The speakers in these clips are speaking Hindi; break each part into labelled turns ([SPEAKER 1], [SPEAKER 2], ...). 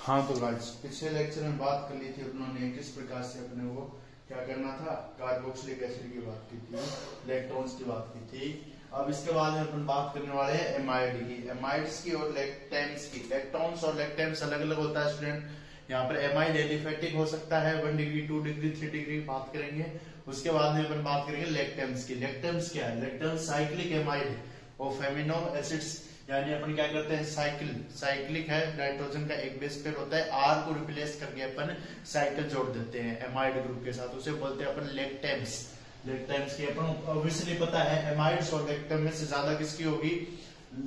[SPEAKER 1] हाँ तो गाइस पिछले लेक्चर में बात कर ली थी उन्होंने किस प्रकार से अपने वो क्या करना था, कार्बोक्सिलिक एसिड की बात की थी, लैक्टोन्स की बात की थी। अब इसके बाद में अपन बात करने वाले हैं एमाइड की, एमाइड्स की और लैक्टेम्स की। लैक्टोन्स और लैक्टेम्स अलग अलग होता है स्टूडेंट। यहाँ पर एमाइड एलिफेटिक हो सकता है 1 डिग्री 2 डिग्री 3 डिग्री बात करेंगे। उसके बाद में अपन बात करेंगे लैक्टेम्स की। लैक्टेम्स क्या है? Lactams cyclic amide of amino acids, यानी अपन क्या करते हैं साइक्लिक है, नाइट्रोजन का एक बेस पेयर होता है, आर को रिप्लेस करके अपन साइकिल जोड़ देते हैं एमाइड ग्रुप के साथ, उसे बोलते हैं अपन लैक्टेम्स। लैक्टेम्स की अपन ऑब्वियसली पता है एमाइड्स और लैक्टेम में से ज्यादा किसकी होगी?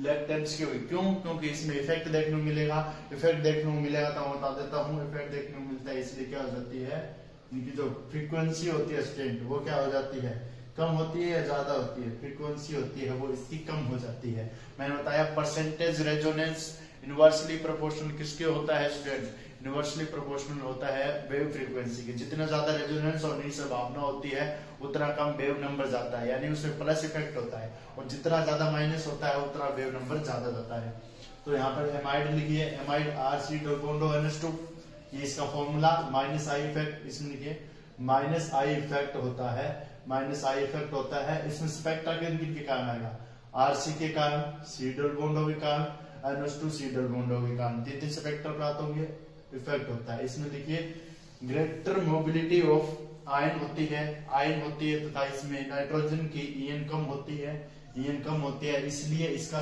[SPEAKER 1] लैक्टेम्स की होगी। क्यों? क्योंकि इसमें इफेक्ट देखने को मिलेगा। इफेक्ट देखने को मिलेगा तो बता देता हूँ, इफेक्ट देखने को मिलता है इसलिए क्या हो जाती है, इनकी जो फ्रीक्वेंसी होती है स्ट्रेंथ वो क्या हो जाती है, कम होती है या ज्यादा होती है? फ्रीक्वेंसी होती है वो इसकी कम हो जाती है। मैंने बताया परसेंटेज रेजोनेंस इनवर्सली प्रोपोर्शनल किसके होता है स्टूडेंट? इनवर्सली प्रोपोर्शनल होता है वेव फ्रीक्वेंसी के। जितना ज्यादा रेजोनेंस होने की संभावना होती है उतना कम वेव नंबर जाता है, यानी उसमें प्लस इफेक्ट होता है, और जितना ज्यादा माइनस होता है उतना वेव नंबर ज्यादा जाता है। तो यहाँ पर एमाइड लिखिए, एमाइड RC डबल NH2, ये इसका फॉर्मूला। माइनस आई इफेक्ट इसमें लिखिए, माइनस आई इफेक्ट होता है, माइनस आई इफेक्ट होता है। इसमें स्पेक्ट्रा किन के कारण आएगा? RC के कारण, C डबल बॉन्डों के कारण, NH2 C डबल बॉन्डों के कारण, तीन स्पेक्ट्रा प्राप्त होंगे, इफेक्ट होता है। इसमें देखिए ग्रेटर मोबिलिटी ऑफ आयन होती है, आयन होती है तथा इसमें नाइट्रोजन की ईएन कम होती है, ईएन कम होती है, इसलिए इसका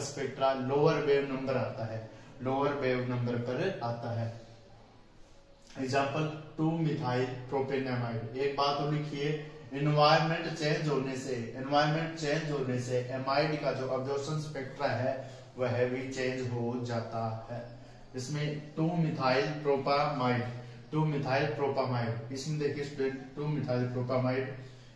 [SPEAKER 1] स्पेक्ट्रा लोअर वेव नंबर आता है, लोअर वेव नंबर पर आता है। Example 2 methyl propanamide. एक बात और लिखिए, एनवायरमेंट चेंज होने से एमाइड का जो अब्जॉर्प्शन स्पेक्ट्रा है वह भी चेंज हो जाता है। इसमें 2 मिथाइल प्रोपामाइड, इसमें देखिए स्टूडेंट 2 मिथाइल प्रोपामाइड,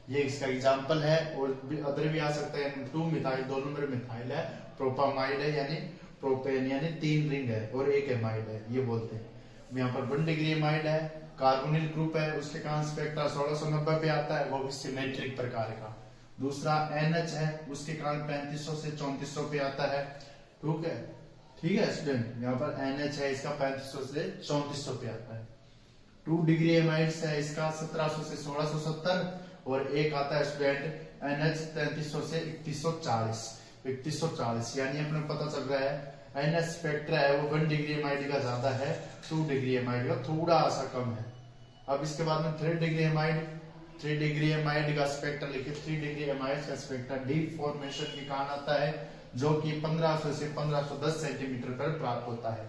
[SPEAKER 1] ये इसका एग्जाम्पल है, और अदर भी आ सकते हैं। 2 मिथाइल, 2 नंबर मिथाइल है, प्रोपामाइड है यानी प्रोपेन यानी 3 रिंग है और एक एमाइड है, ये बोलते हैं। यहाँ पर 1 डिग्री एमाइड है, कार्बोनिल ग्रुप है, उसके कारण स्पेक्ट्रा 1690 पे आता है, वो भी सिमेट्रिक प्रकार का। दूसरा NH है, उसके कारण 3500 से 3400 पे आता है। ठीक है स्टूडेंट, यहाँ पर NH है, इसका 3500 से 3400 पे आता है। 2 डिग्री एमाइड्स है, इसका 1700 से 1670, और एक आता है स्टूडेंट NH 3300 से 3140, यानी अपने पता चल रहा है NH स्पेक्ट्रा है वो 1 डिग्री एमाइड का ज्यादा है, 2 डिग्री एमाइड का थोड़ा सा कम है। अब इसके बाद में 3 डिग्री एमाइड का स्पेक्ट्रा लिखिए। 3 डिग्री एमाइड का स्पेक्ट्रा डीप फॉर्मेशन के कारण आता है, जो कि 1500 से 1510 सेंटीमीटर पर प्राप्त होता है,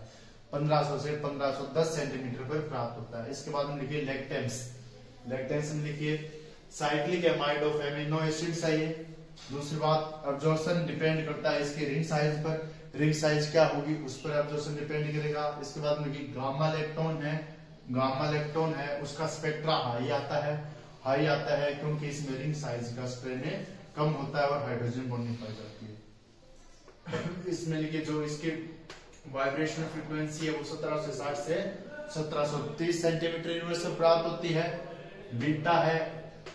[SPEAKER 1] 1500 से 1510 सेंटीमीटर पर प्राप्त होता है। इसके बाद में लिखिए लैक्टेम्स में लिखिए cyclic amide of amino acids है ये। दूसरी बात, अब्जॉर्प्शन डिपेंड करता है इसके रिंग साइज पर, रिंग साइज क्या होगी उस पर अब्जॉर्प्शन डिपेंड करेगा। इसके बाद में गामा लेक्टोन है, उसका स्पेक्ट्रा हाई आता है क्योंकि इसमें रिंग साइज का स्ट्रेन कम होता है और हाइड्रोजन बॉन्डिंग पाई जाती है। इसमें लिखिए जो इसकी वाइब्रेशनल फ्रीक्वेंसी है वो 1760 से 1730 सेंटीमीटर यूनिवर्स से प्राप्त होती है।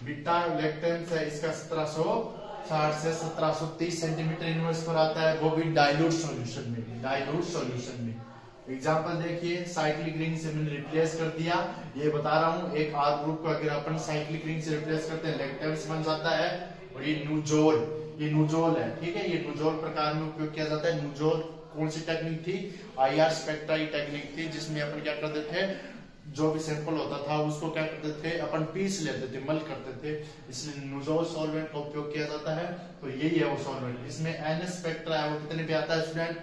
[SPEAKER 1] बीटा लैक्टेम्स है, इसका 1760 से 1730 सेंटीमीटर यूनिवर्स पर आता है, वो भी डाइल्यूट सॉल्यूशन में। एग्जांपल देखिए, साइक्लिक रिंग से मैंने रिप्लेस कर दिया, ये बता रहा हूँ, एक R ग्रुप को अगर अपन साइक्लिक रिंग से रिप्लेस करते हैं लैक्टेम्स बन जाता है। और ये नुजोल है, ठीक है, ये नुजोल प्रकार में उपयोग किया जाता है। नुजोल कौन सी टेक्निक थी? IR स्पेक्ट्रा की टेक्निक थी, जिसमें अपन क्या करते थे, जो भी सैंपल होता था उसको क्या करते थे अपन पीस लेते थे, मल करते थे, इसलिए नुजोल सॉल्वेंट का उपयोग किया जाता है। तो यही है वो सॉल्वेंट। इसमें NH स्पेक्ट्रा है वो कितने पे आता है स्टूडेंट?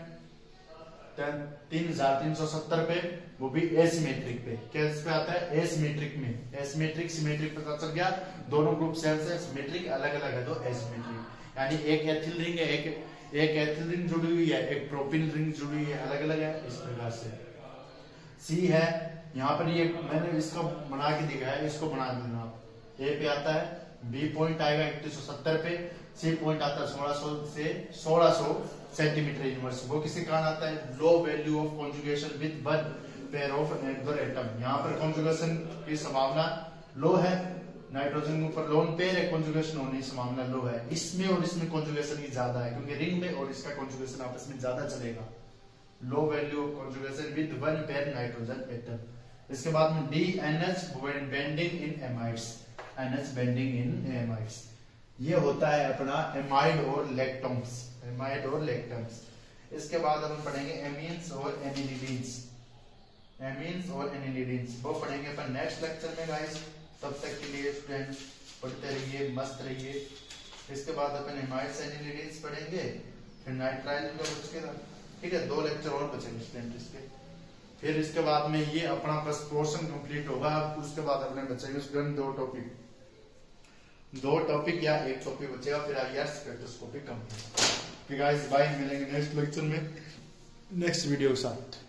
[SPEAKER 1] 3370 पे, वो भी एसिमेट्रिक पे। कैसे पे आता है? एसिमेट्रिक सिमेट्रिक पता चल गया, दोनों ग्रुप सेल से सिमेट्रिक अलग अलग है तो एसिमेट्रिक, यानी एक एथिल रिंग है, एक एथिल रिंग जुड़ी हुई है, एक प्रोपिल रिंग जुड़ी हुई है, अलग अलग है इस प्रकार से। C है, यहाँ पर ये मैंने इसको बना के दिखाया है, इसको बना देना आप। A पे आता है, B पॉइंट आएगा 3170 पे, C पॉइंट आता है 1600 सेंटीमीटर यूनिवर्स। वो किसी कारण आता है? Low value of conjugation with 1 pair of another atom. यहाँ पर कॉन्जुगेशन की संभावना लो है, नाइट्रोजन के ऊपर लोन पेयर है, कॉन्जुगेशन होने की संभावना लो है। इसमें और इसमें कॉन्जुगेशन की ज्यादा है, क्योंकि रिंग में और इसका कॉन्जुगेशन आपस में ज्यादा चलेगा। Low value of conjugation with one pair nitrogen atom. इसके बाद में DNH बेंडिंग इन एमाइड्स, NH बेंडिंग इन एमाइड्स, ये होता है अपना एमाइड और लेक्टम्स, एमाइड और लेक्टम्स। इसके बाद हम पढ़ेंगे एमीन्स और एनिलीडीन्स, एमीन्स और एनिलीडीन्स, वो पढ़ेंगे अपन नेक्स्ट लेक्चर में गाइस। तब तक के लिए स्टूडेंट पढ़ते रहिए, मस्त रहिए। इसके बाद अपन एमाइड्स एनिलीडीन्स पढ़ेंगे, फिर नाइट्राइल का बचेगा, ठीक है, 2 लेक्चर और बचेंगे स्टूडेंट इसके। फिर इसके बाद में ये अपना बस पोर्शन कंप्लीट होगा। उसके बाद अपने बचेंगे स्टूडेंट 2 टॉपिक, 2 टॉपिक या 1 टॉपिक बचेगा, फिर IR spectroscopy complete. Guys bye, मिलेंगे नेक्स्ट लेक्चर में नेक्स्ट वीडियो के साथ।